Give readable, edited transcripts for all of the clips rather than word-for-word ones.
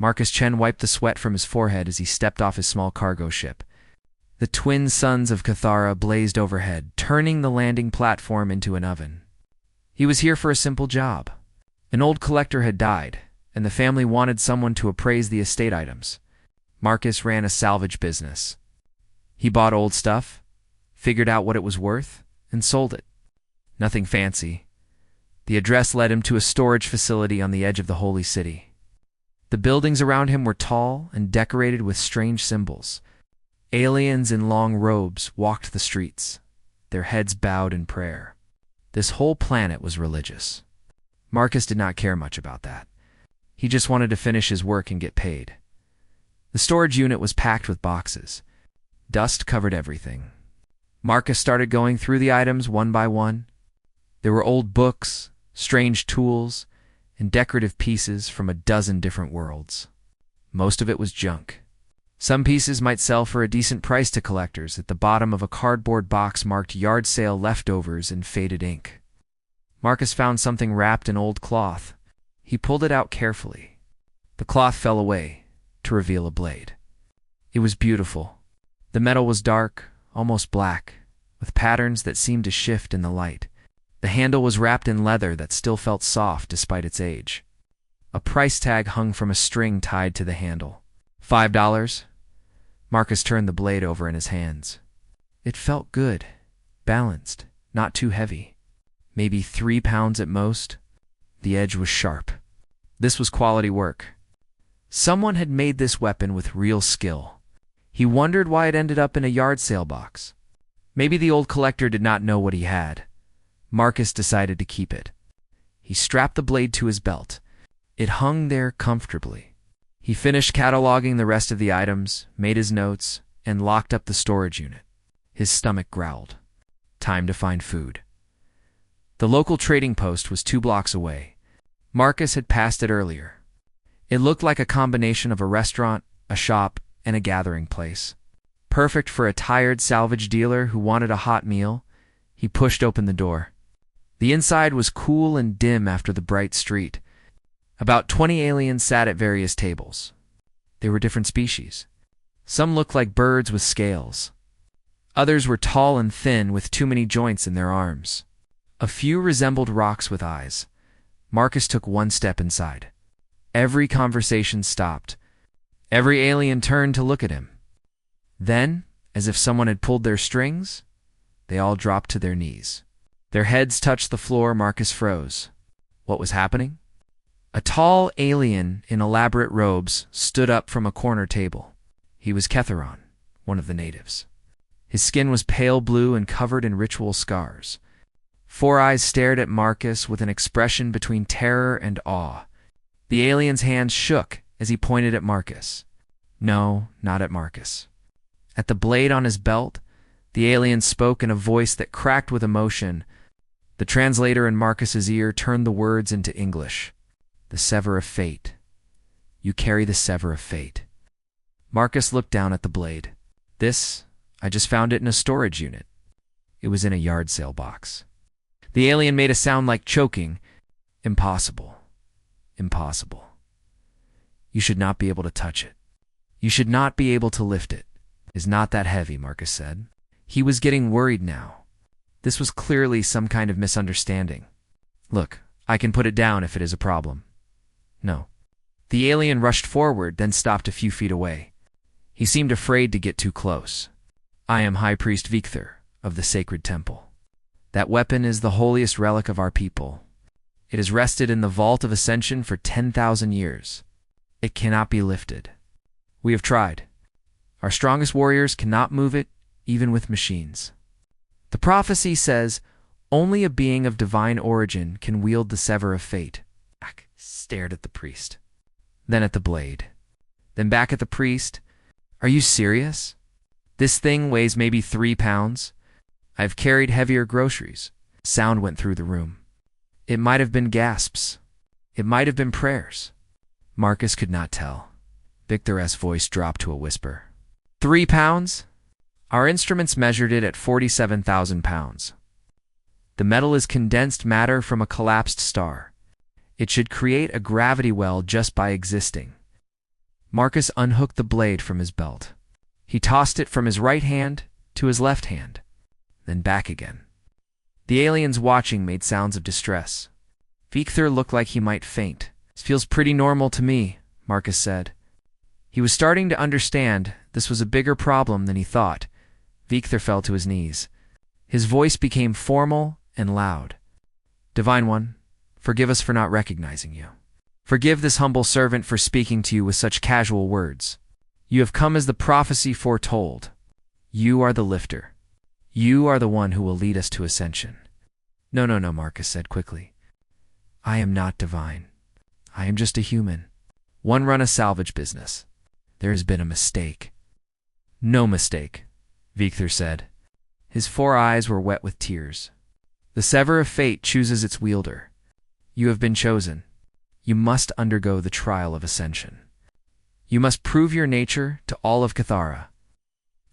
Marcus Chen wiped the sweat from his forehead as he stepped off his small cargo ship. The twin suns of Cathara blazed overhead, turning the landing platform into an oven. He was here for a simple job. An old collector had died, and the family wanted someone to appraise the estate items. Marcus ran a salvage business. He bought old stuff, figured out what it was worth, and sold it. Nothing fancy. The address led him to a storage facility on the edge of the holy city. The buildings around him were tall and decorated with strange symbols. Aliens in long robes walked the streets, their heads bowed in prayer. This whole planet was religious. Marcus did not care much about that. He just wanted to finish his work and get paid. The storage unit was packed with boxes. Dust covered everything. Marcus started going through the items one by one. There were old books, strange tools, and decorative pieces from a dozen different worlds. Most of it was junk. Some pieces might sell for a decent price to collectors at the bottom of a cardboard box marked yard sale leftovers in faded ink. Marcus found something wrapped in old cloth. He pulled it out carefully. The cloth fell away to reveal a blade. It was beautiful. The metal was dark, almost black, with patterns that seemed to shift in the light. The handle was wrapped in leather that still felt soft despite its age. A price tag hung from a string tied to the handle. $5. Marcus turned the blade over in his hands. It felt good, balanced, not too heavy. Maybe 3 pounds at most. The edge was sharp. This was quality work. Someone had made this weapon with real skill. He wondered why it ended up in a yard sale box. Maybe the old collector did not know what he had. Marcus decided to keep it. He strapped the blade to his belt. It hung there comfortably. He finished cataloging the rest of the items, made his notes, and locked up the storage unit. His stomach growled. Time to find food. The local trading post was 2 blocks away. Marcus had passed it earlier. It looked like a combination of a restaurant, a shop, and a gathering place. Perfect for a tired salvage dealer who wanted a hot meal. He pushed open the door. The inside was cool and dim after the bright street. About 20 aliens sat at various tables. They were different species. Some looked like birds with scales. Others were tall and thin with too many joints in their arms. A few resembled rocks with eyes. Marcus took 1 step inside. Every conversation stopped. Every alien turned to look at him. Then, as if someone had pulled their strings, they all dropped to their knees. Their heads touched the floor. Marcus froze. What was happening? A tall alien in elaborate robes stood up from a corner table. He was Ketharon, one of the natives. His skin was pale blue and covered in ritual scars. 4 eyes stared at Marcus with an expression between terror and awe. The alien's hands shook as he pointed at Marcus. No, not at Marcus. At the blade on his belt, the alien spoke in a voice that cracked with emotion. The translator in Marcus's ear turned the words into English. The sever of fate. You carry the sever of fate. Marcus looked down at the blade. I just found it in a storage unit. It was in a yard sale box. The alien made a sound like choking. Impossible. Impossible. You should not be able to touch it. You should not be able to lift it. It's not that heavy, Marcus said. He was getting worried now. This was clearly some kind of misunderstanding. Look, I can put it down if it is a problem. No. The alien rushed forward, then stopped a few feet away. He seemed afraid to get too close. I am High Priest Victor of the Sacred Temple. That weapon is the holiest relic of our people. It has rested in the Vault of Ascension for 10,000 years. It cannot be lifted. We have tried. Our strongest warriors cannot move it, even with machines. The prophecy says, only a being of divine origin can wield the sever of fate. Back stared at the priest. Then at the blade. Then back at the priest. Are you serious? This thing weighs maybe 3 pounds. I've carried heavier groceries. Sound went through the room. It might have been gasps. It might have been prayers. Marcus could not tell. Victor's voice dropped to a whisper. 3 pounds? Our instruments measured it at 47,000 pounds. The metal is condensed matter from a collapsed star. It should create a gravity well just by existing. Marcus unhooked the blade from his belt. He tossed it from his right hand to his left hand, then back again. The aliens watching made sounds of distress. Victor looked like he might faint. "This feels pretty normal to me," Marcus said. He was starting to understand this was a bigger problem than he thought. Victor fell to his knees. His voice became formal and loud. "Divine One, forgive us for not recognizing you. Forgive this humble servant for speaking to you with such casual words. You have come as the prophecy foretold. You are the lifter. You are the one who will lead us to ascension." No, Marcus said quickly. "I am not divine. I am just a human. One run a salvage business. There has been a mistake." "No mistake," Victor said. His 4 eyes were wet with tears. "The sever of fate chooses its wielder. You have been chosen. You must undergo the trial of ascension. You must prove your nature to all of Cathara."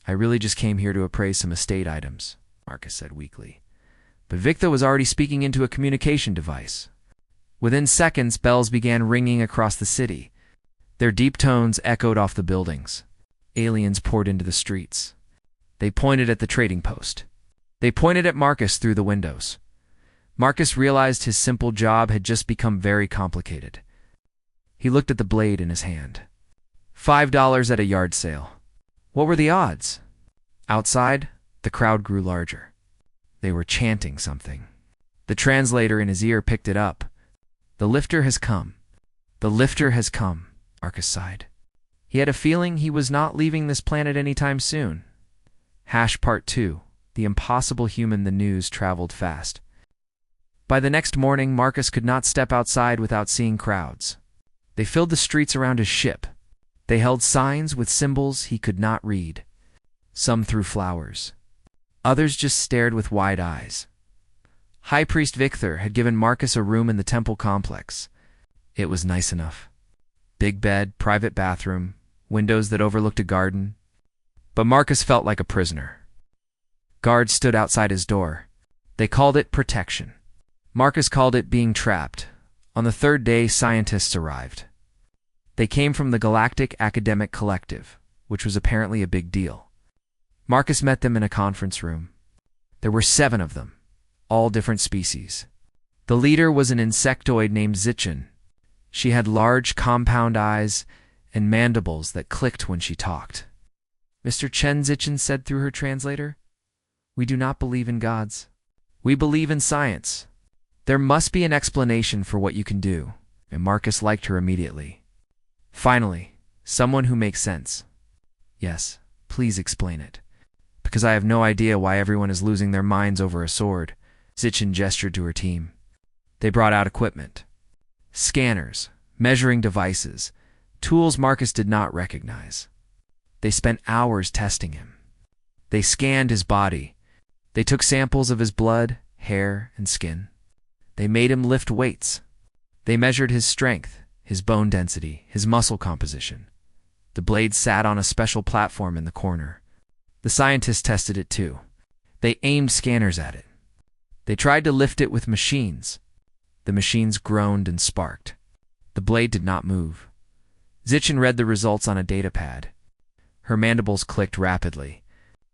"I really just came here to appraise some estate items," Marcus said weakly. But Victor was already speaking into a communication device. Within seconds, bells began ringing across the city. Their deep tones echoed off the buildings. Aliens poured into the streets. They pointed at the trading post. They pointed at Marcus through the windows. Marcus realized his simple job had just become very complicated. He looked at the blade in his hand. $5 at a yard sale. What were the odds? Outside, the crowd grew larger. They were chanting something. The translator in his ear picked it up. "The lifter has come. The lifter has come," Marcus sighed. He had a feeling he was not leaving this planet anytime soon. Part 2. The impossible human. The news traveled fast. By the next morning, Marcus could not step outside without seeing crowds. They filled the streets around his ship. They held signs with symbols he could not read. Some threw flowers. Others just stared with wide eyes. High Priest Victor had given Marcus a room in the temple complex. It was nice enough. Big bed, private bathroom, windows that overlooked a garden. But Marcus felt like a prisoner. Guards stood outside his door. They called it protection. Marcus called it being trapped. On the 3rd day, scientists arrived. They came from the Galactic Academic Collective, which was apparently a big deal. Marcus met them in a conference room. There were 7 of them, all different species. The leader was an insectoid named Zichin. She had large compound eyes and mandibles that clicked when she talked. "Mr. Chen," Zichin said through her translator, "we do not believe in gods. We believe in science. There must be an explanation for what you can do," and Marcus liked her immediately. "Finally, someone who makes sense." "Yes, please explain it. Because I have no idea why everyone is losing their minds over a sword." Zichin gestured to her team. They brought out equipment. Scanners, measuring devices, tools Marcus did not recognize. They spent hours testing him. They scanned his body. They took samples of his blood, hair, and skin. They made him lift weights. They measured his strength, his bone density, his muscle composition. The blade sat on a special platform in the corner. The scientists tested it too. They aimed scanners at it. They tried to lift it with machines. The machines groaned and sparked. The blade did not move. Zichin read the results on a datapad. Her mandibles clicked rapidly.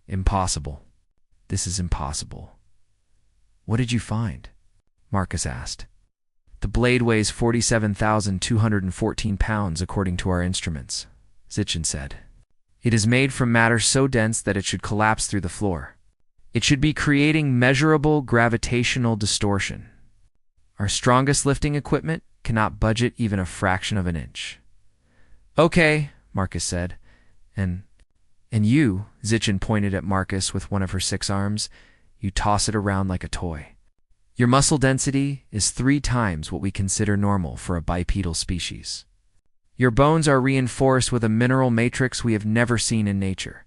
"Impossible. This is impossible." "What did you find?" Marcus asked. "The blade weighs 47,214 pounds according to our instruments," Zichin said. "It is made from matter so dense that it should collapse through the floor. It should be creating measurable gravitational distortion. Our strongest lifting equipment cannot budget even a fraction of an inch." "Okay," Marcus said. And you," Zichin pointed at Marcus with one of her 6 arms, "you toss it around like a toy. Your muscle density is 3 times what we consider normal for a bipedal species. Your bones are reinforced with a mineral matrix we have never seen in nature.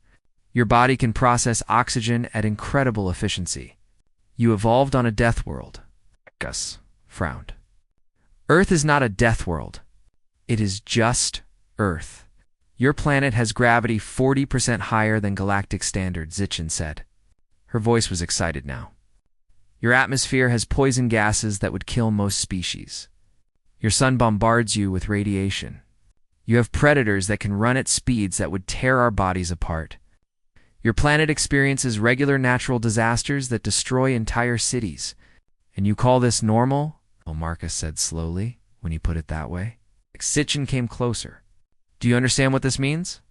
Your body can process oxygen at incredible efficiency. You evolved on a death world." Gus frowned. "Earth is not a death world. It is just Earth. Your planet has gravity 40% higher than galactic standard," Zichin said. Her voice was excited now. "Your atmosphere has poison gases that would kill most species. Your sun bombards you with radiation. You have predators that can run at speeds that would tear our bodies apart. Your planet experiences regular natural disasters that destroy entire cities. And you call this normal? Well, Marcus said slowly, when he put it that way. Sitchin came closer. Do you understand what this means?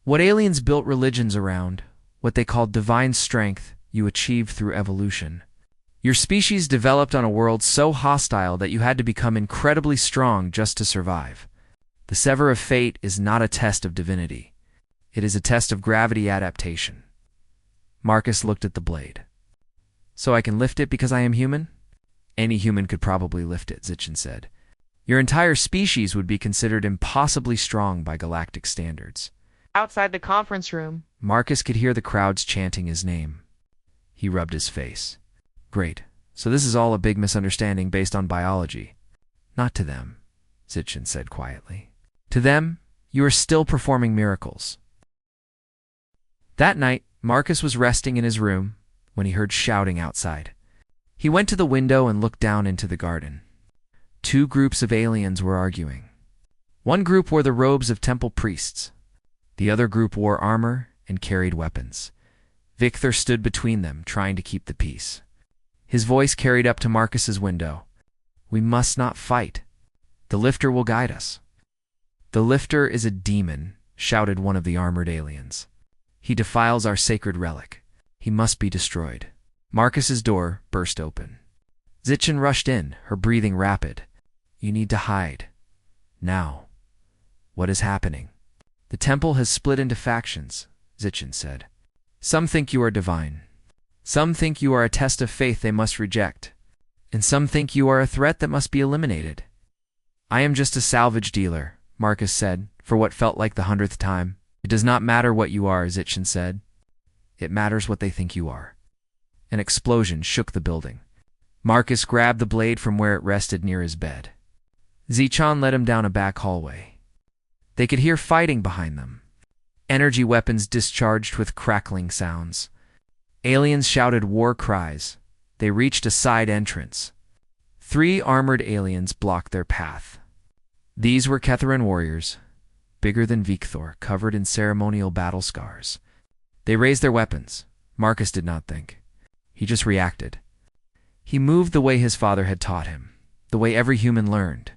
What aliens built religions around, what they called divine strength, you achieved through evolution. Your species developed on a world so hostile that you had to become incredibly strong just to survive. The sever of fate is not a test of divinity. It is a test of gravity adaptation. Marcus looked at the blade. So I can lift it because I am human? Any human could probably lift it, Sitchin said. Your entire species would be considered impossibly strong by galactic standards. Outside the conference room, Marcus could hear the crowds chanting his name. He rubbed his face. Great. So this is all a big misunderstanding based on biology. Not to them, Sitchin said quietly. To them, you are still performing miracles. That night, Marcus was resting in his room when he heard shouting outside. He went to the window and looked down into the garden. Two groups of aliens were arguing. One group wore the robes of temple priests. The other group wore armor and carried weapons. Victor stood between them, trying to keep the peace. His voice carried up to Marcus's window. We must not fight. The lifter will guide us. The lifter is a demon, shouted one of the armored aliens. He defiles our sacred relic. He must be destroyed. Marcus's door burst open. Sitchin rushed in, her breathing rapid. You need to hide. Now. What is happening? The temple has split into factions, Sitchin said. Some think you are divine. Some think you are a test of faith they must reject. And some think you are a threat that must be eliminated. I am just a salvage dealer, Marcus said, for what felt like the 100th time. It does not matter what you are, Sitchin said. It matters what they think you are. An explosion shook the building. Marcus grabbed the blade from where it rested near his bed. Zichan led him down a back hallway. They could hear fighting behind them. Energy weapons discharged with crackling sounds. Aliens shouted war cries. They reached a side entrance. 3 armored aliens blocked their path. These were Ketharan warriors, bigger than Victor, covered in ceremonial battle scars. They raised their weapons. Marcus did not think. He just reacted. He moved the way his father had taught him, the way every human learned.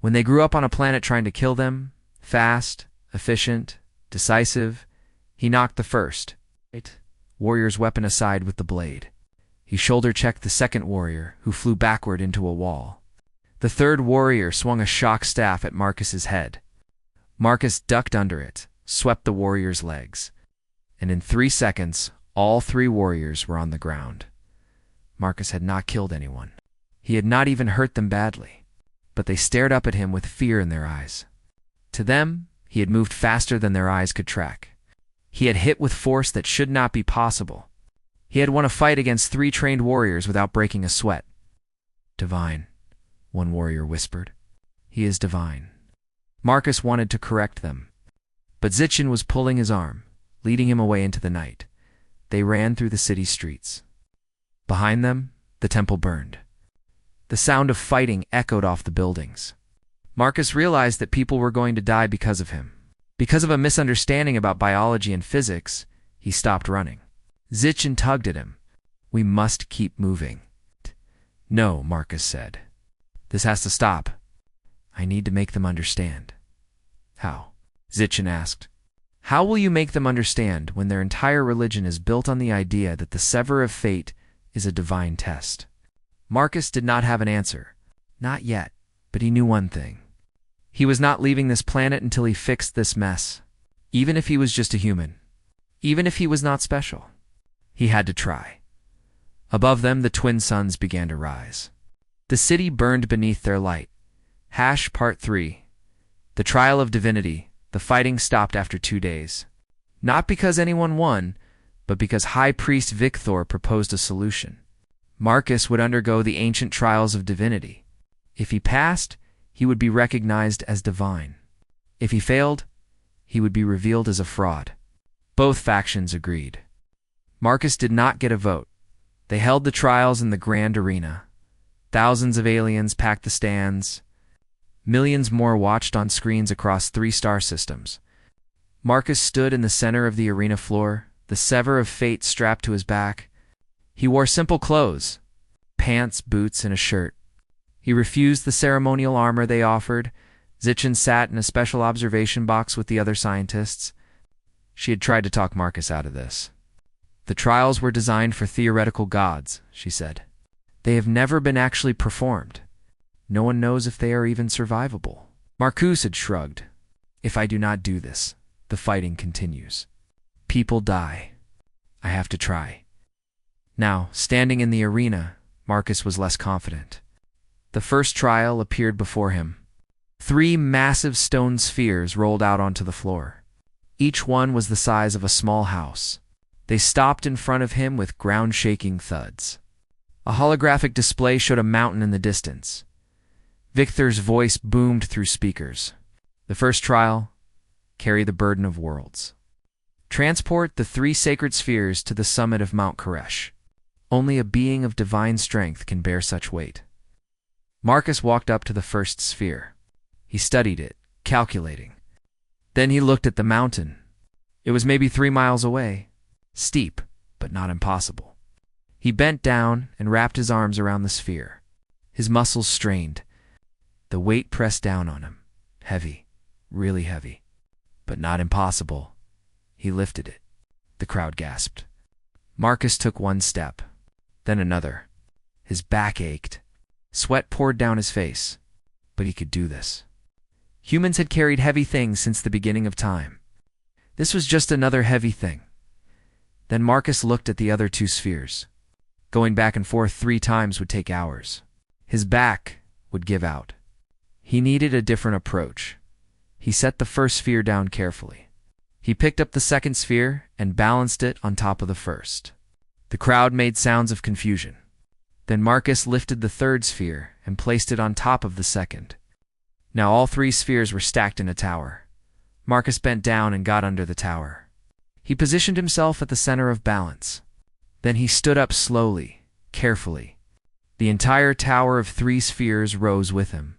When they grew up on a planet trying to kill them, fast, efficient, decisive, he knocked the first warrior's weapon aside with the blade. He shoulder-checked the second warrior, who flew backward into a wall. The third warrior swung a shock staff at Marcus's head. Marcus ducked under it, swept the warrior's legs, and in 3 seconds, all 3 warriors were on the ground. Marcus had not killed anyone. He had not even hurt them badly, but they stared up at him with fear in their eyes. To them, he had moved faster than their eyes could track. He had hit with force that should not be possible. He had won a fight against 3 trained warriors without breaking a sweat. Divine, one warrior whispered. He is divine. Marcus wanted to correct them, but Sitchin was pulling his arm, leading him away into the night. They ran through the city streets. Behind them, the temple burned. The sound of fighting echoed off the buildings. Marcus realized that people were going to die because of him. Because of a misunderstanding about biology and physics, he stopped running. Sitchin tugged at him. We must keep moving. No, Marcus said. This has to stop. I need to make them understand. How? Sitchin asked. How will you make them understand when their entire religion is built on the idea that the sever of fate is a divine test? Marcus did not have an answer. Not yet, but he knew one thing. He was not leaving this planet until he fixed this mess. Even if he was just a human. Even if he was not special. He had to try. Above them, the twin suns began to rise. The city burned beneath their light. Part 3. The trial of divinity. The fighting stopped after 2 days. Not because anyone won, but because High Priest Victor proposed a solution. Marcus would undergo the ancient trials of divinity. If he passed, he would be recognized as divine. If he failed, he would be revealed as a fraud. Both factions agreed. Marcus did not get a vote. They held the trials in the grand arena. Thousands of aliens packed the stands. Millions more watched on screens across 3 star systems. Marcus stood in the center of the arena floor, the sever of fate strapped to his back. He wore simple clothes, pants, boots, and a shirt. He refused the ceremonial armor they offered. Zichin sat in a special observation box with the other scientists. She had tried to talk Marcus out of this. The trials were designed for theoretical gods, she said. They have never been actually performed. No one knows if they are even survivable. Marcus had shrugged. If I do not do this, the fighting continues. People die. I have to try. Now, standing in the arena, Marcus was less confident. The first trial appeared before him. 3 massive stone spheres rolled out onto the floor. Each one was the size of a small house. They stopped in front of him with ground-shaking thuds. A holographic display showed a mountain in the distance. Victor's voice boomed through speakers. The first trial: carry the burden of worlds. Transport the 3 sacred spheres to the summit of Mount Koresh. Only a being of divine strength can bear such weight. Marcus walked up to the first sphere. He studied it, calculating. Then he looked at the mountain. It was maybe 3 miles away. Steep, but not impossible. He bent down and wrapped his arms around the sphere. His muscles strained. The weight pressed down on him. Heavy, really heavy, but not impossible. He lifted it. The crowd gasped. Marcus took 1 step, then another. His back ached. Sweat poured down his face, but he could do this. Humans had carried heavy things since the beginning of time. This was just another heavy thing. Then Marcus looked at the other 2 spheres. Going back and forth 3 times would take hours. His back would give out. He needed a different approach. He set the first sphere down carefully. He picked up the second sphere and balanced it on top of the first. The crowd made sounds of confusion. Then Marcus lifted the third sphere and placed it on top of the second. Now all 3 spheres were stacked in a tower. Marcus bent down and got under the tower. He positioned himself at the center of balance. Then he stood up slowly, carefully. The entire tower of 3 spheres rose with him.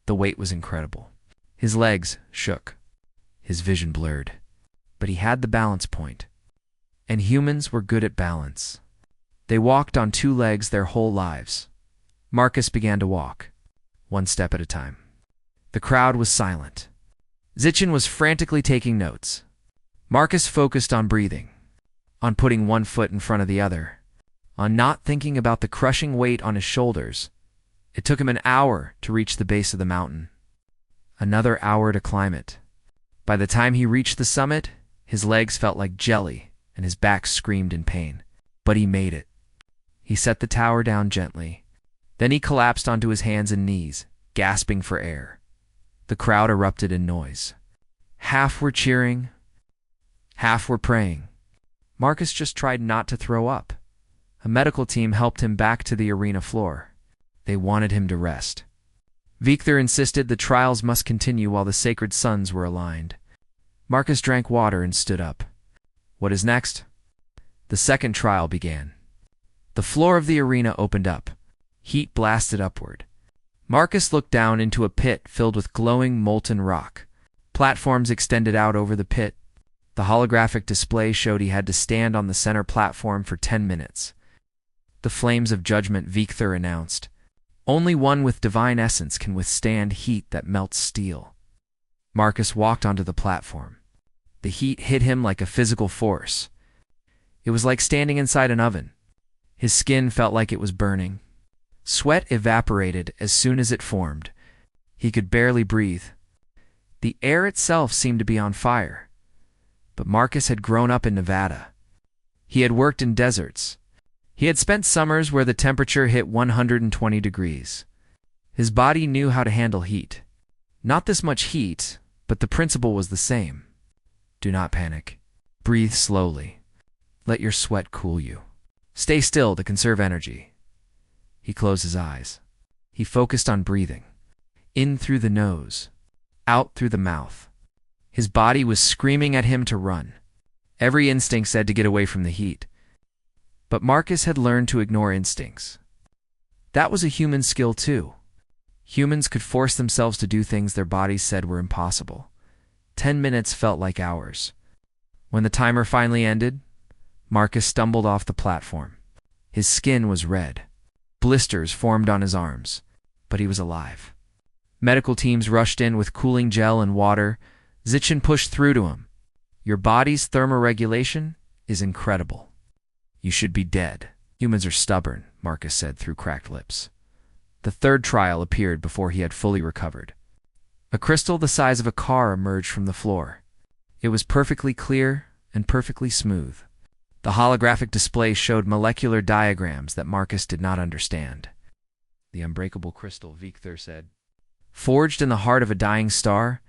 The weight was incredible. His legs shook. His vision blurred. But he had the balance point. And humans were good at balance. They walked on 2 legs their whole lives. Marcus began to walk, 1 step at a time. The crowd was silent. Zichin was frantically taking notes. Marcus focused on breathing, on putting 1 foot in front of the other, on not thinking about the crushing weight on his shoulders. It took him an hour to reach the base of the mountain. Another hour to climb it. By the time he reached the summit, his legs felt like jelly and his back screamed in pain. But he made it. He set the tower down gently. Then he collapsed onto his hands and knees, gasping for air. The crowd erupted in noise. Half were cheering, half were praying. Marcus just tried not to throw up. A medical team helped him back to the arena floor. They wanted him to rest. Victor insisted the trials must continue while the sacred suns were aligned. Marcus drank water and stood up. What is next? The second trial began. The floor of the arena opened up. Heat blasted upward. Marcus looked down into a pit filled with glowing molten rock. Platforms extended out over the pit. The holographic display showed he had to stand on the center platform for 10 minutes. The flames of judgment, Victor announced. Only one with divine essence can withstand heat that melts steel. Marcus walked onto the platform. The heat hit him like a physical force. It was like standing inside an oven. His skin felt like it was burning. Sweat evaporated as soon as it formed. He could barely breathe. The air itself seemed to be on fire. But Marcus had grown up in Nevada. He had worked in deserts. He had spent summers where the temperature hit 120 degrees. His body knew how to handle heat. Not this much heat, but the principle was the same. Do not panic. Breathe slowly. Let your sweat cool you. Stay still to conserve energy. He closed his eyes. He focused on breathing. In through the nose, out through the mouth. His body was screaming at him to run. Every instinct said to get away from the heat. But Marcus had learned to ignore instincts. That was a human skill too. Humans could force themselves to do things their bodies said were impossible. 10 minutes felt like hours. When the timer finally ended, Marcus stumbled off the platform. His skin was red. Blisters formed on his arms, but he was alive. Medical teams rushed in with cooling gel and water. Zichin pushed through to him. Your body's thermoregulation is incredible. You should be dead. Humans are stubborn, Marcus said through cracked lips. The third trial appeared before he had fully recovered. A crystal the size of a car emerged from the floor. It was perfectly clear and perfectly smooth. The holographic display showed molecular diagrams that Marcus did not understand. The unbreakable crystal, Victor said. Forged in the heart of a dying star,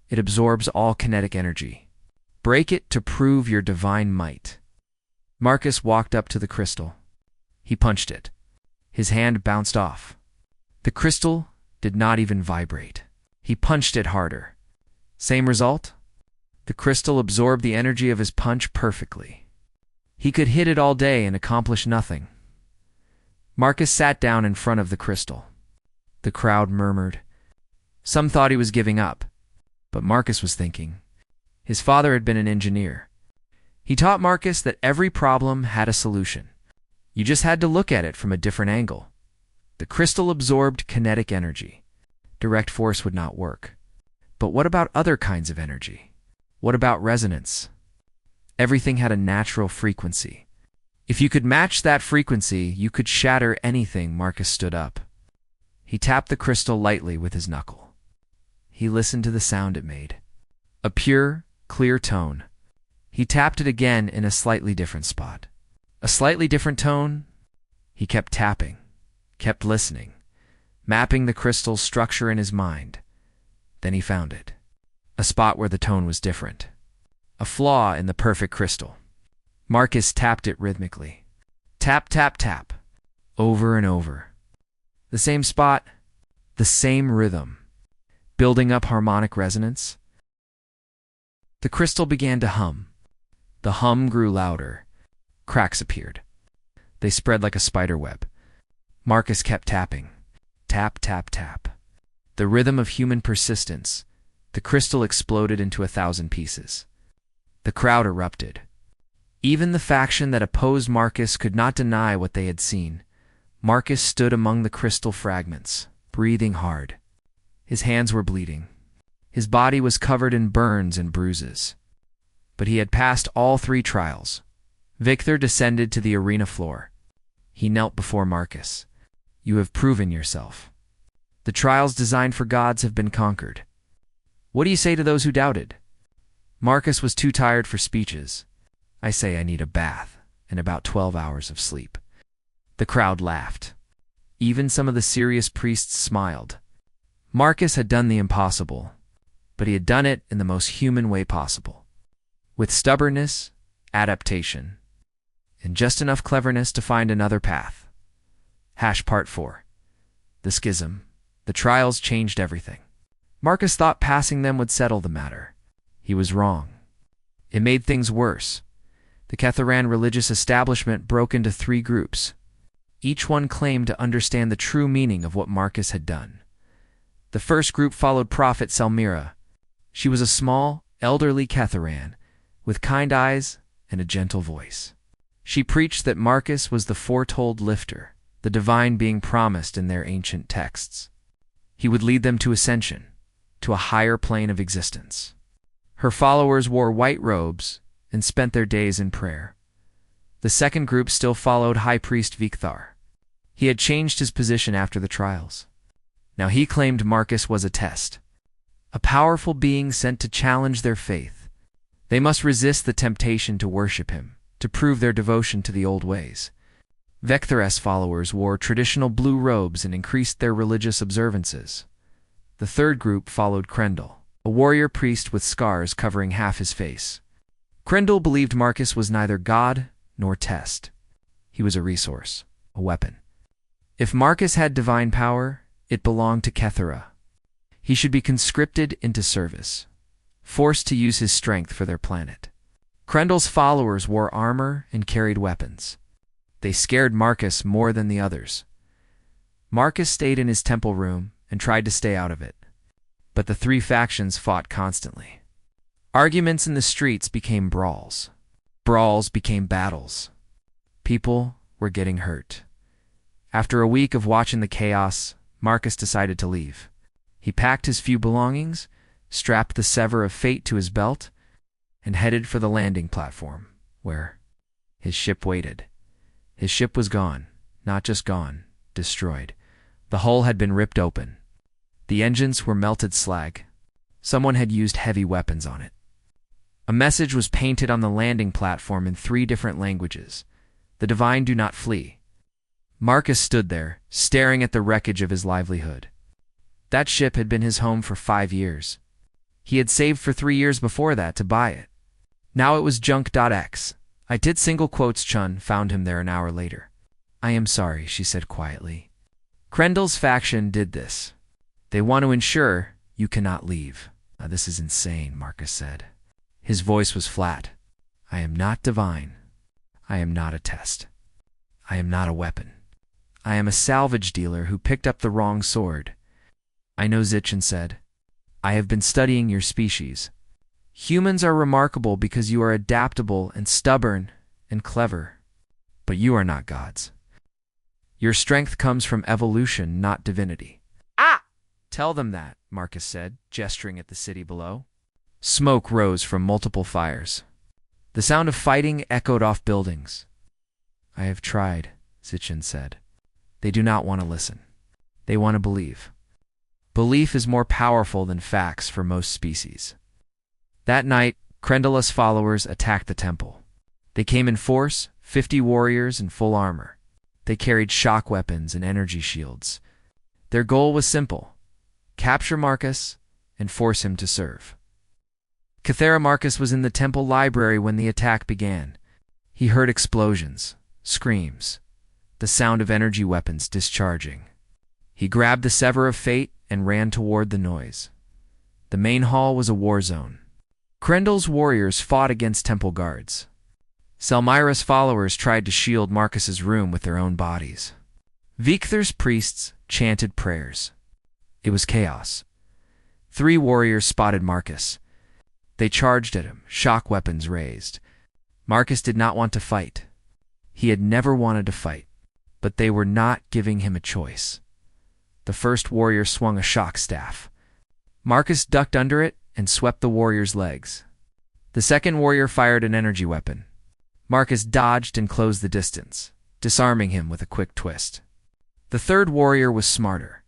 it absorbs all kinetic energy. Break it to prove your divine might. Marcus walked up to the crystal. He punched it. His hand bounced off. The crystal did not even vibrate. He punched it harder. Same result? The crystal absorbed the energy of his punch perfectly. He could hit it all day and accomplish nothing. Marcus sat down in front of the crystal. The crowd murmured. Some thought he was giving up, but Marcus was thinking. His father had been an engineer. He taught Marcus that every problem had a solution. You just had to look at it from a different angle. The crystal absorbed kinetic energy. Direct force would not work. But what about other kinds of energy? What about resonance? Everything had a natural frequency. If you could match that frequency, you could shatter anything. Marcus stood up. He tapped the crystal lightly with his knuckle. He listened to the sound it made. A pure, clear tone. He tapped it again in a slightly different spot. A slightly different tone. He kept tapping, kept listening, mapping the crystal's structure in his mind. Then he found it. A spot where the tone was different. A flaw in the perfect crystal. Marcus tapped it rhythmically. Tap, tap, tap. Over and over. The same spot, the same rhythm. Building up harmonic resonance. The crystal began to hum. The hum grew louder. Cracks appeared. They spread like a spider web. Marcus kept tapping. Tap, tap, tap. The rhythm of human persistence. The crystal exploded into 1,000 pieces. The crowd erupted. Even the faction that opposed Marcus could not deny what they had seen. Marcus stood among the crystal fragments, breathing hard. His hands were bleeding. His body was covered in burns and bruises. But he had passed all 3 trials. Victor descended to the arena floor. He knelt before Marcus. You have proven yourself. The trials designed for gods have been conquered. What do you say to those who doubted? Marcus was too tired for speeches. I say I need a bath and about 12 hours of sleep. The crowd laughed. Even some of the serious priests smiled. Marcus had done the impossible, but he had done it in the most human way possible. With stubbornness, adaptation, and just enough cleverness to find another path. Part 4. The Schism. The trials changed everything. Marcus thought passing them would settle the matter. He was wrong. It made things worse. The Ketharan religious establishment broke into 3 groups. Each one claimed to understand the true meaning of what Marcus had done. The first group followed Prophet Selmira. She was a small, elderly Ketharan, with kind eyes and a gentle voice. She preached that Marcus was the foretold lifter, the divine being promised in their ancient texts. He would lead them to ascension, to a higher plane of existence. Her followers wore white robes and spent their days in prayer. The second group still followed High Priest Victor. He had changed his position after the trials. Now he claimed Marcus was a test, a powerful being sent to challenge their faith. They must resist the temptation to worship him, to prove their devotion to the old ways. Vector's followers wore traditional blue robes and increased their religious observances. The third group followed Krendel, a warrior priest with scars covering half his face. Krendel believed Marcus was neither God nor test. He was a resource, a weapon. If Marcus had divine power, it belonged to Kethera. He should be conscripted into service, forced to use his strength for their planet. Krendel's followers wore armor and carried weapons. They scared Marcus more than the others. Marcus stayed in his temple room, and tried to stay out of it. But the three factions fought constantly. Arguments in the streets became brawls. Brawls became battles. People were getting hurt. After a week of watching the chaos, Marcus decided to leave. He packed his few belongings, strapped the Sever of Fate to his belt, and headed for the landing platform, where his ship waited. His ship was gone, not just gone, destroyed. The hull had been ripped open. The engines were melted slag. Someone had used heavy weapons on it. A message was painted on the landing platform in 3 different languages. The divine do not flee. Marcus stood there, staring at the wreckage of his livelihood. That ship had been his home for 5 years. He had saved for 3 years before that to buy it. Now it was junk.x. I did single quotes. Chun found him there an hour later. I am sorry, she said quietly. Krendel's faction did this. They want to ensure you cannot leave. This is insane, Marcus said. His voice was flat. I am not divine. I am not a test. I am not a weapon. I am a salvage dealer who picked up the wrong sword. I know, Zichin said. I have been studying your species. Humans are remarkable because you are adaptable and stubborn and clever. But you are not gods. Your strength comes from evolution, not divinity. Ah! Tell them that, Marcus said, gesturing at the city below. Smoke rose from multiple fires. The sound of fighting echoed off buildings. I have tried, Zichin said. They do not want to listen. They want to believe. Belief is more powerful than facts for most species. That night, Krendela's followers attacked the temple. They came in force, 50 warriors in full armor. They carried shock weapons and energy shields. Their goal was simple: capture Marcus and force him to serve. Cathera Marcus was in the temple library when the attack began. He heard explosions, screams, the sound of energy weapons discharging. He grabbed the Sever of Fate and ran toward the noise. The main hall was a war zone. Krendel's warriors fought against temple guards. Selmyra's followers tried to shield Marcus's room with their own bodies. Vikther's priests chanted prayers. It was chaos. 3 warriors spotted Marcus. They charged at him, shock weapons raised. Marcus did not want to fight. He had never wanted to fight, but they were not giving him a choice. The first warrior swung a shock staff. Marcus ducked under it and swept the warrior's legs. The second warrior fired an energy weapon. Marcus dodged and closed the distance, disarming him with a quick twist. The third warrior was smarter.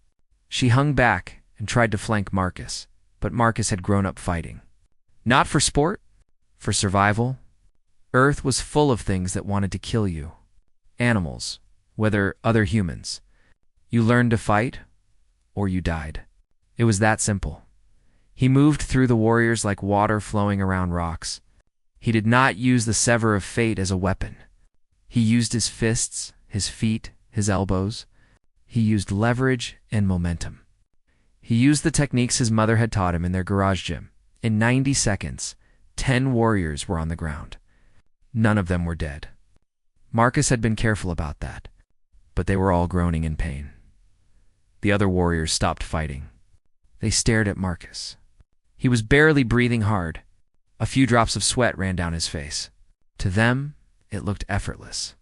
She hung back and tried to flank Marcus, but Marcus had grown up fighting. Not for sport, for survival. Earth was full of things that wanted to kill you. Animals, whether other humans. You learned to fight, or you died. It was that simple. He moved through the warriors like water flowing around rocks. He did not use the Sever of Fate as a weapon. He used his fists, his feet, his elbows. He used leverage and momentum. He used the techniques his mother had taught him in their garage gym. In 90 seconds, 10 warriors were on the ground. None of them were dead. Marcus had been careful about that, but they were all groaning in pain. The other warriors stopped fighting. They stared at Marcus. He was barely breathing hard. A few drops of sweat ran down his face. To them, it looked effortless.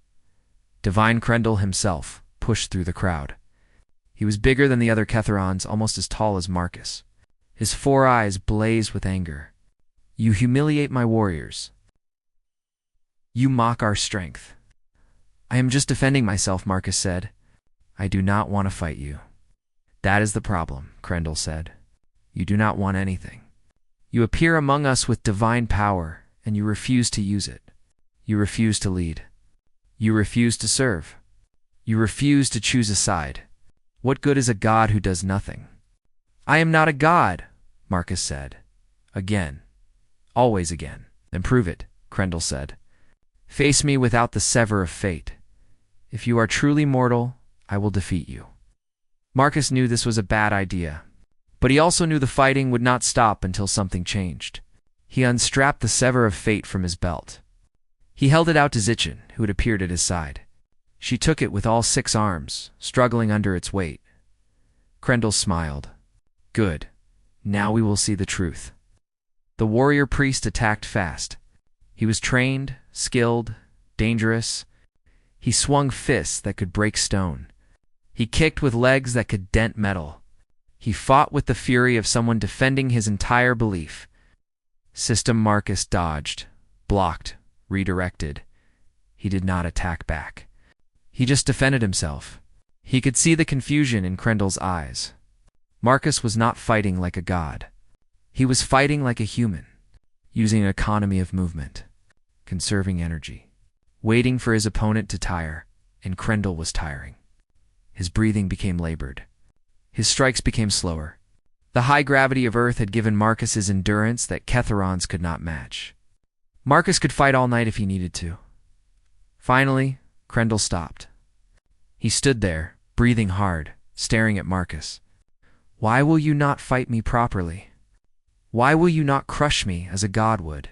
Divine Krendel himself pushed through the crowd. He was bigger than the other Ketherons, almost as tall as Marcus. His 4 eyes blazed with anger. You humiliate my warriors. You mock our strength. I am just defending myself, Marcus said. I do not want to fight you. That is the problem, Krendel said. You do not want anything. You appear among us with divine power, and you refuse to use it. You refuse to lead. You refuse to serve. You refuse to choose a side. What good is a god who does nothing? I am not a god, Marcus said. Again. Always again. Then prove it, Krendel said. Face me without the Sever of Fate. If you are truly mortal, I will defeat you. Marcus knew this was a bad idea, but he also knew the fighting would not stop until something changed. He unstrapped the Sever of Fate from his belt. He held it out to Zichin, who had appeared at his side. She took it with all 6 arms, struggling under its weight. Krendel smiled. Good. Now we will see the truth. The warrior priest attacked fast. He was trained, skilled, dangerous. He swung fists that could break stone. He kicked with legs that could dent metal. He fought with the fury of someone defending his entire belief. System Marcus dodged, blocked, redirected. He did not attack back. He just defended himself. He could see the confusion in Krendel's eyes. Marcus was not fighting like a god. He was fighting like a human, using an economy of movement, conserving energy, waiting for his opponent to tire, and Krendel was tiring. His breathing became labored. His strikes became slower. The high gravity of Earth had given Marcus his endurance that Ketherons could not match. Marcus could fight all night if he needed to. Finally, Krendel stopped. He stood there, breathing hard, staring at Marcus. Why will you not fight me properly? Why will you not crush me as a god would?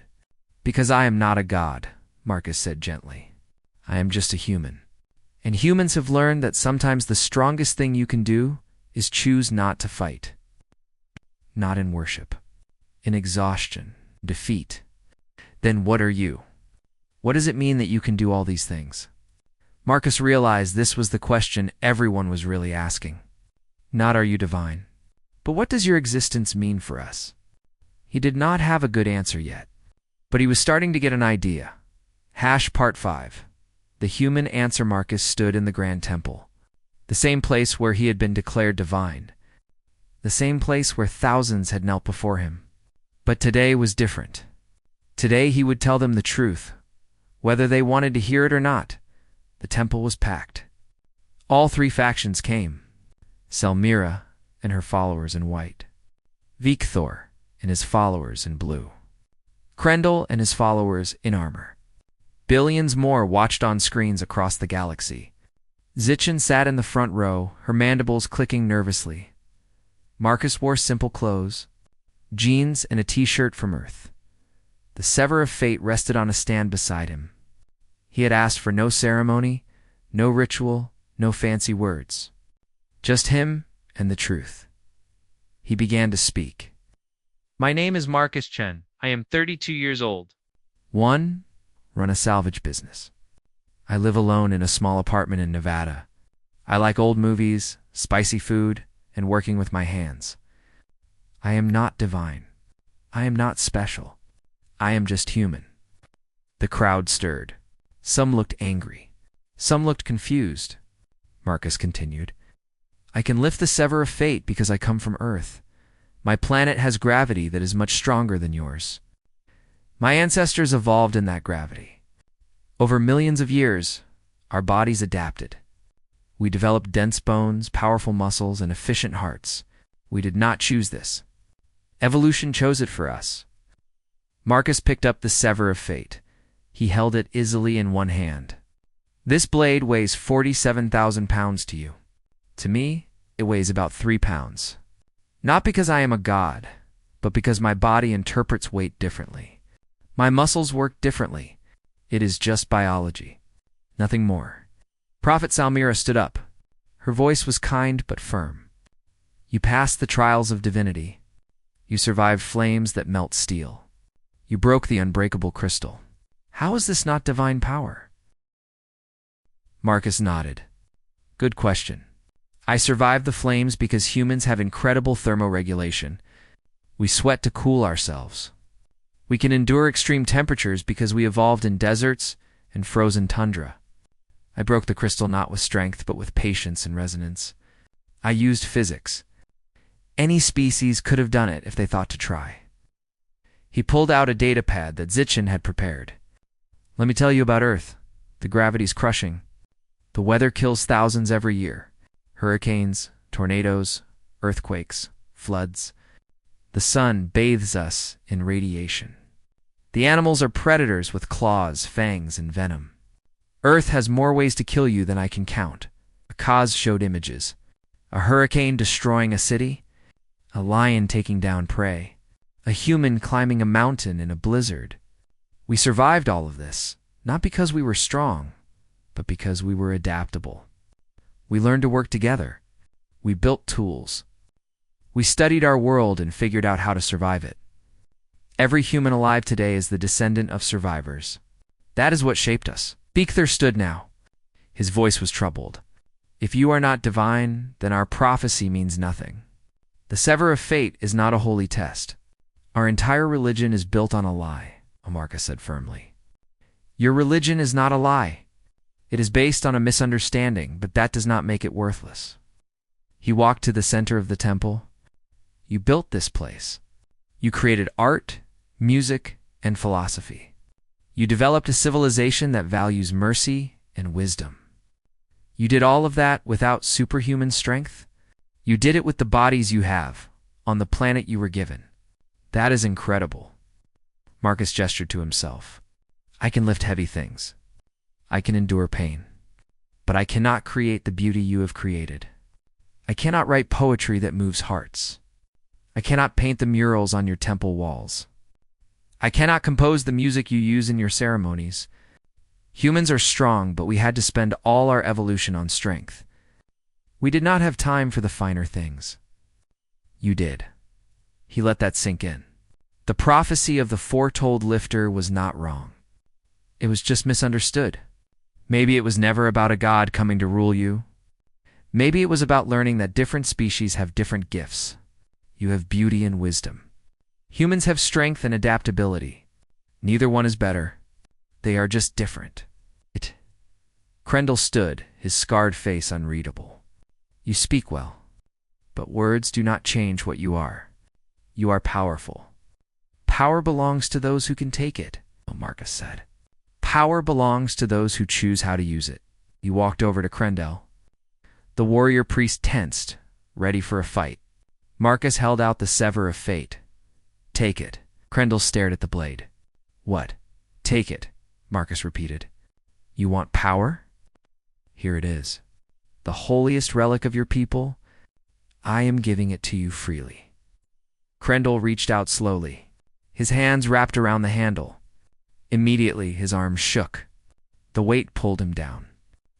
Because I am not a god, Marcus said gently. I am just a human. And humans have learned that sometimes the strongest thing you can do is choose not to fight. Not in worship. In exhaustion, defeat. Then what are you? What does it mean that you can do all these things? Marcus realized this was the question everyone was really asking. Not are you divine, but what does your existence mean for us? He did not have a good answer yet, but he was starting to get an idea. Part 5. The human answer. Marcus stood in the Grand Temple, the same place where he had been declared divine, the same place where thousands had knelt before him. But today was different. Today he would tell them the truth, whether they wanted to hear it or not. The temple was packed. All three factions came. Selmira and her followers in white. Vikthor and his followers in blue. Krendel and his followers in armor. Billions more watched on screens across the galaxy. Zichin sat in the front row, her mandibles clicking nervously. Marcus wore simple clothes, jeans and a t-shirt from Earth. The Sever of Fate rested on a stand beside him. He had asked for no ceremony, no ritual, no fancy words. Just him and the truth. He began to speak. My name is Marcus Chen. I am 32 years old. 1. Run a salvage business. I live alone in a small apartment in Nevada. I like old movies, spicy food, and working with my hands. I am not divine. I am not special. I am just human. The crowd stirred. Some looked angry. Some looked confused. Marcus continued. I can lift the Sever of Fate because I come from Earth. My planet has gravity that is much stronger than yours. My ancestors evolved in that gravity. Over millions of years, our bodies adapted. We developed dense bones, powerful muscles, and efficient hearts. We did not choose this. Evolution chose it for us. Marcus picked up the Sever of Fate. He held it easily in one hand. This blade weighs 47,000 pounds to you. To me, it weighs about 3 pounds. Not because I am a god, but because my body interprets weight differently. My muscles work differently. It is just biology. Nothing more. Prophet Salmira stood up. Her voice was kind but firm. You passed the trials of divinity. You survived flames that melt steel. You broke the unbreakable crystal. How is this not divine power? Marcus nodded. Good question. I survived the flames because humans have incredible thermoregulation. We sweat to cool ourselves. We can endure extreme temperatures because we evolved in deserts and frozen tundra. I broke the crystal not with strength but with patience and resonance. I used physics. Any species could have done it if they thought to try. He pulled out a data pad that Zichin had prepared. Let me tell you about Earth. The gravity's crushing. The weather kills thousands every year. Hurricanes, tornadoes, earthquakes, floods. The sun bathes us in radiation. The animals are predators with claws, fangs, and venom. Earth has more ways to kill you than I can count. Akaz showed images. A hurricane destroying a city. A lion taking down prey. A human climbing a mountain in a blizzard. We survived all of this, not because we were strong, but because we were adaptable. We learned to work together. We built tools, We studied our world and figured out how to survive it. Every human alive today is the descendant of survivors. That is what shaped us. Beakther stood now. His voice was troubled. If you are not divine, then our prophecy means nothing. The sever of fate is not a holy test. Our entire religion is built on a lie, Amarka said firmly. Your religion is not a lie. It is based on a misunderstanding, but that does not make it worthless. He walked to the center of the temple. You built this place. You created art, music, and philosophy. You developed a civilization that values mercy and wisdom. You did all of that without superhuman strength. You did it with the bodies you have, on the planet you were given. That is incredible. Marcus gestured to himself. I can lift heavy things. I can endure pain. But I cannot create the beauty you have created. I cannot write poetry that moves hearts. I cannot paint the murals on your temple walls. I cannot compose the music you use in your ceremonies. Humans are strong, but we had to spend all our evolution on strength. We did not have time for the finer things. You did. He let that sink in. The prophecy of the foretold lifter was not wrong. It was just misunderstood. Maybe it was never about a god coming to rule you. Maybe it was about learning that different species have different gifts. You have beauty and wisdom. Humans have strength and adaptability. Neither one is better. They are just different. Krendel stood, his scarred face unreadable. You speak well, but words do not change what you are. You are powerful. Power belongs to those who can take it, Marcus said. Power belongs to those who choose how to use it. He walked over to Krendel. The warrior priest tensed, ready for a fight. Marcus held out the sever of fate. Take it. Krendel stared at the blade. What? Take it, Marcus repeated. You want power? Here it is. The holiest relic of your people. I am giving it to you freely. Krendel reached out slowly. His hands wrapped around the handle. Immediately, his arms shook. The weight pulled him down.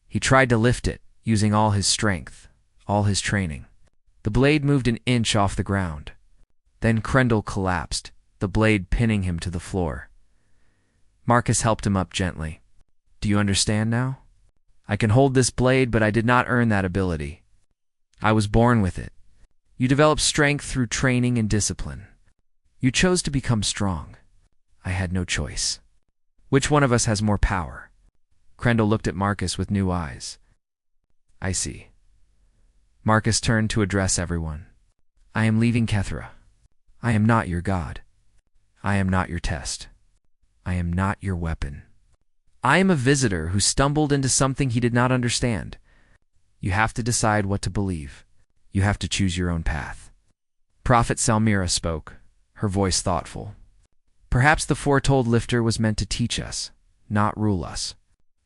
He tried to lift it, using all his strength, all his training. The blade moved an inch off the ground. Then Krendel collapsed, the blade pinning him to the floor. Marcus helped him up gently. Do you understand now? I can hold this blade, but I did not earn that ability. I was born with it. You developed strength through training and discipline. You chose to become strong. I had no choice. Which one of us has more power? Krendel looked at Marcus with new eyes. I see. Marcus turned to address everyone. I am leaving Kethra. I am not your god. I am not your test. I am not your weapon. I am a visitor who stumbled into something he did not understand. You have to decide what to believe. You have to choose your own path. Prophet Salmira spoke, her voice thoughtful. Perhaps the foretold lifter was meant to teach us, not rule us.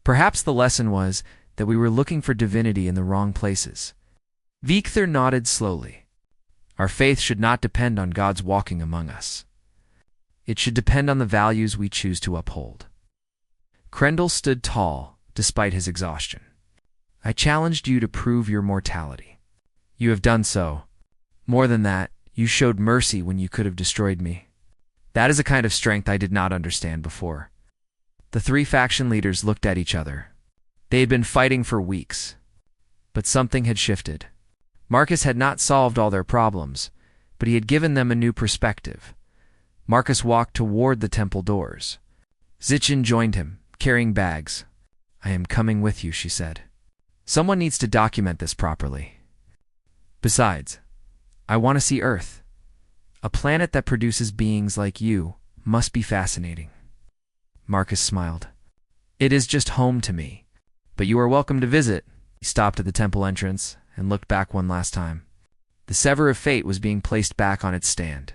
Perhaps the lesson was that we were looking for divinity in the wrong places. Vikther nodded slowly. Our faith should not depend on God's walking among us. It should depend on the values we choose to uphold. Krendel stood tall, despite his exhaustion. I challenged you to prove your mortality. You have done so. More than that, you showed mercy when you could have destroyed me. That is a kind of strength I did not understand before. The three faction leaders looked at each other. They had been fighting for weeks, but something had shifted. Marcus had not solved all their problems, but he had given them a new perspective. Marcus walked toward the temple doors. Zichin joined him, carrying bags. I am coming with you, she said. Someone needs to document this properly. Besides, I want to see Earth. A planet that produces beings like you must be fascinating. Marcus smiled. It is just home to me, but you are welcome to visit. He stopped at the temple entrance and looked back one last time. The sever of fate was being placed back on its stand.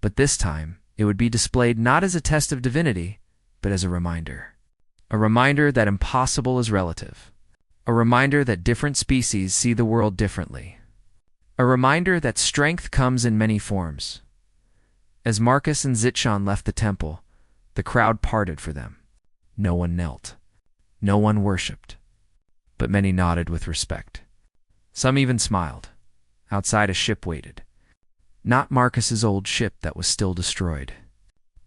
But this time, it would be displayed not as a test of divinity, but as a reminder. A reminder that impossible is relative. A reminder that different species see the world differently. A reminder that strength comes in many forms. As Marcus and Zichan left the temple, the crowd parted for them. No one knelt. No one worshipped. But many nodded with respect. Some even smiled. Outside, a ship waited. Not Marcus's old ship that was still destroyed,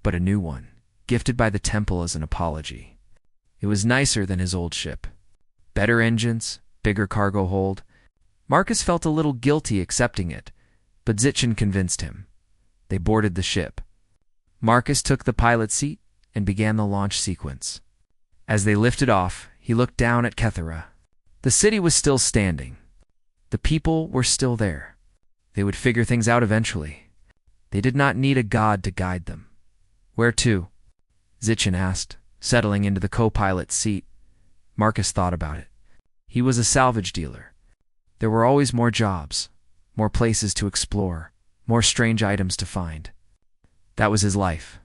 but a new one, gifted by the temple as an apology. It was nicer than his old ship. Better engines, bigger cargo hold. Marcus felt a little guilty accepting it, but Zichin convinced him. They boarded the ship. Marcus took the pilot's seat and began the launch sequence. As they lifted off, he looked down at Kethera. The city was still standing. The people were still there. They would figure things out eventually. They did not need a god to guide them. Where to? Zichin asked, settling into the co-pilot's seat. Marcus thought about it. He was a salvage dealer. There were always more jobs, more places to explore, more strange items to find. That was his life.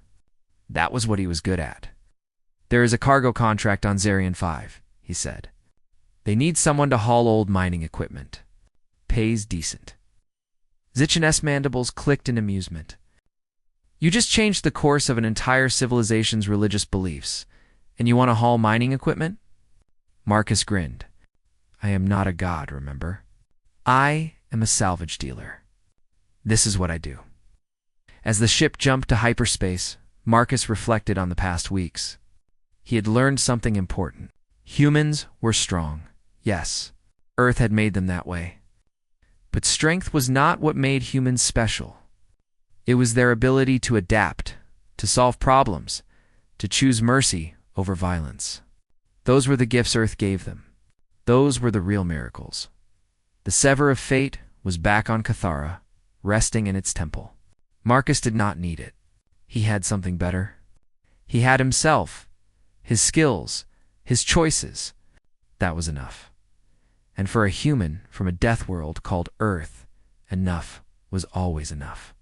That was what he was good at. There is a cargo contract on Zarian 5, he said. They need someone to haul old mining equipment. Pays decent. Zichin's mandibles clicked in amusement. You just changed the course of an entire civilization's religious beliefs, and you want to haul mining equipment? Marcus grinned. I am not a god, remember? I am a salvage dealer. This is what I do. As the ship jumped to hyperspace, Marcus reflected on the past weeks. He had learned something important. Humans were strong. Yes, Earth had made them that way. But strength was not what made humans special. It was their ability to adapt, to solve problems, to choose mercy over violence. Those were the gifts Earth gave them. Those were the real miracles. The Sever of Fate was back on Cathara, resting in its temple. Marcus did not need it. He had something better. He had himself, his skills, his choices. That was enough. And for a human from a death world called Earth, enough was always enough.